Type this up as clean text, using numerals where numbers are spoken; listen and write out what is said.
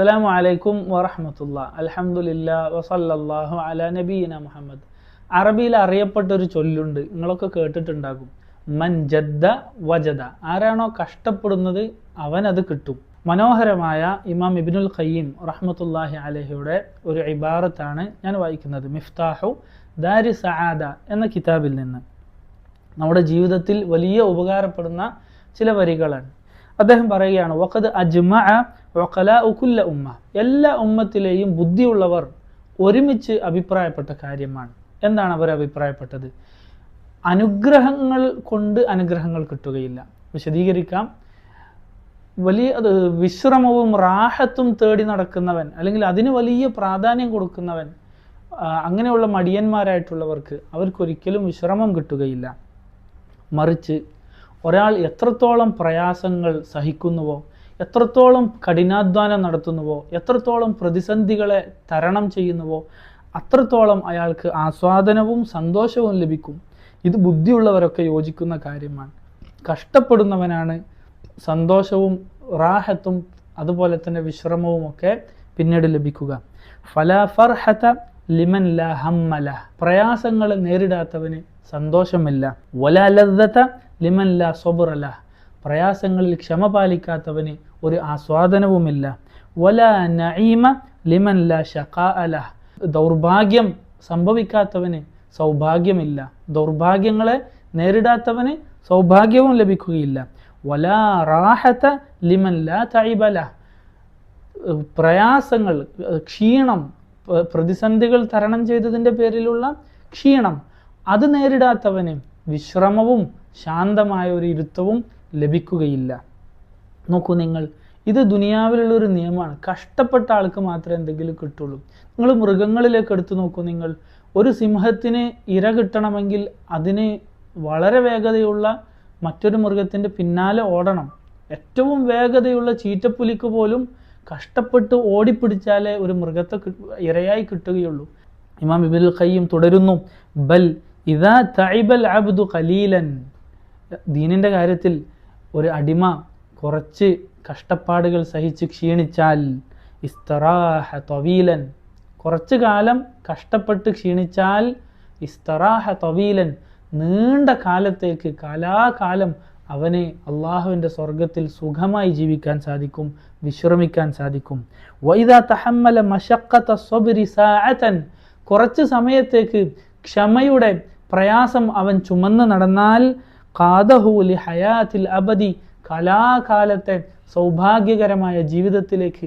അസ്സലാമു അലൈക്കും വറഹ്മത്തുള്ളാഹി അൽഹംദുലില്ലാഹി വസല്ലല്ലാഹു അലാ നബിയിന മുഹമ്മദ്. അറബിയിൽ അറിയപ്പെട്ട ഒരു ചൊല്ലുണ്ട്, നിങ്ങളൊക്കെ കേട്ടിട്ടുണ്ടാകും. മൻ ജദ്ദ വജദ. ആരാണോ കഷ്ടപ്പെടുന്നത് അവൻ അത് കിട്ടും. മനോഹരമായ ഇമാം ഇബ്നുൽ ഖയ്യിം റഹ്മത്തുള്ളാഹി അലൈഹിയുടെ ഒരു ഇബാറത്താണ് ഞാൻ വായിക്കുന്നത്. മിഫ്താഹു ദാരി സആദ എന്ന കിതാബിൽ നിന്ന്. നമ്മുടെ ജീവിതത്തിൽ വലിയ ഉപകാരപ്പെടുന്ന ചില വരികളാണ്. അദ്ദേഹം പറയുകയാണ്, വഖദ് അജ്മഅ ഉഖലാഉ കുല്ല ഉമ്മ. എല്ലാ ഉമ്മത്തിലെയും ബുദ്ധിയുള്ളവർ ഒരുമിച്ച് അഭിപ്രായപ്പെട്ട കാര്യമാണ്. എന്താണ് അവർ അഭിപ്രായപ്പെട്ടത്? അനുഗ്രഹങ്ങൾ കൊണ്ട് അനുഗ്രഹങ്ങൾ കിട്ടുകയില്ല. വിശദീകരിക്കാം. വലിയ വിശ്രമവും റാഹത്തും തേടി നടക്കുന്നവൻ, അല്ലെങ്കിൽ അതിന് വലിയ പ്രാധാന്യം കൊടുക്കുന്നവൻ, അങ്ങനെയുള്ള മടിയന്മാരായിട്ടുള്ളവർക്ക് അവർക്കൊരിക്കലും വിശ്രമം കിട്ടുകയില്ല. മറിച്ച് ഒരാൾ എത്രത്തോളം പ്രയാസങ്ങൾ സഹിക്കുന്നുവോ, എത്രത്തോളം കഠിനാധ്വാനം നടത്തുന്നുവോ, എത്രത്തോളം പ്രതിസന്ധികളെ തരണം ചെയ്യുന്നുവോ, അത്രത്തോളം അയാൾക്ക് ആസ്വാദനവും സന്തോഷവും ലഭിക്കും. ഇത് ബുദ്ധിയുള്ളവരൊക്കെ യോജിക്കുന്ന കാര്യമാണ്. കഷ്ടപ്പെടുന്നവനാണ് സന്തോഷവും റാഹത്തും അതുപോലെ തന്നെ വിശ്രമവും ഒക്കെ പിന്നീട് ലഭിക്കുക. ഫലാ ഫർഹത ലിമൻ ലാ ഹമ്മ ലഹ്. പ്രയാസങ്ങളെ നേരിടാത്തവന് സന്തോഷമില്ല. വലാ ലദ്ദത ലിമൻ ലാ സബ്റ ലഹ്. പ്രയാസങ്ങളിൽ ക്ഷമ പാലിക്കാത്തവന് ഒരു ആസ്വാദനവുമില്ല. വലാ നഈമ ലിമൻ ലാ ശഖാഅ ലഹ്. ദൗർഭാഗ്യം സംഭവിക്കാത്തവന് സൗഭാഗ്യമില്ല. ദൗർഭാഗ്യങ്ങളെ നേരിടാത്തവന് സൗഭാഗ്യവും ലഭിക്കുകയില്ല. വലാ റാഹത ലിമൻ ലാ തഇബ ലഹ്. പ്രയാസങ്ങൾ, ക്ഷീണം, പ്രതിസന്ധികൾ തരണം ചെയ്തതിൻ്റെ പേരിലുള്ള ക്ഷീണം, അത് നേരിടാത്തവന് വിശ്രമവും ശാന്തമായ ഒരു ഇരുത്തവും ലഭിക്കുകയില്ല. നോക്കൂ നിങ്ങൾ, ഇത് ദുനിയാവിലുള്ളൊരു നിയമമാണ്. കഷ്ടപ്പെട്ട ആൾക്ക് മാത്രമേ എന്തെങ്കിലും കിട്ടുള്ളൂ. നിങ്ങൾ മൃഗങ്ങളിലേക്ക് എടുത്തു നോക്കൂ. നിങ്ങൾ ഒരു സിംഹത്തിന് ഇര കിട്ടണമെങ്കിൽ അതിന് വളരെ വേഗതയുള്ള മറ്റൊരു മൃഗത്തിൻ്റെ പിന്നാലെ ഓടണം. ഏറ്റവും വേഗതയുള്ള ചീറ്റപ്പുലിക്ക് പോലും കഷ്ടപ്പെട്ട് ഓടിപ്പിടിച്ചാലേ ഒരു മൃഗത്തെ ഇരയായി കിട്ടുകയുള്ളൂ. ഇമാം ഇബ്നുൽ ഖയ്യിം തുടരുന്നു, ബൽ ഇദാ തഇബൽ അബ്ദു ഖലീലൻ. ദീനിൻ്റെ കാര്യത്തിൽ ഒരു അടിമ കുറച്ച് കഷ്ടപ്പാടുകൾ സഹിച്ച് ക്ഷീണിച്ചാൽ, ഇസ്തറാഹ തവീലൻ. കുറച്ചു കാലം കഷ്ടപ്പെട്ട് ക്ഷീണിച്ചാൽ, ഇസ്തറാഹ തവീലൻ, നീണ്ട കാലത്തേക്ക്, കാലാകാലം അവനെ അള്ളാഹുവിൻ്റെ സ്വർഗത്തിൽ സുഖമായി ജീവിക്കാൻ സാധിക്കും, വിശ്രമിക്കാൻ സാധിക്കും. വഇദാ തഹമ്മല മശഖത സ്വബ്രി സാഅതൻ. കുറച്ച് സമയത്തേക്ക് ക്ഷമയുടെ പ്രയാസം അവൻ ചുമന്ന് നടന്നാൽ, ഖാദഹു ലി ഹയാത്തിൽ അബദി. കലാകാലത്തെ സൗഭാഗ്യകരമായ ജീവിതത്തിലേക്ക്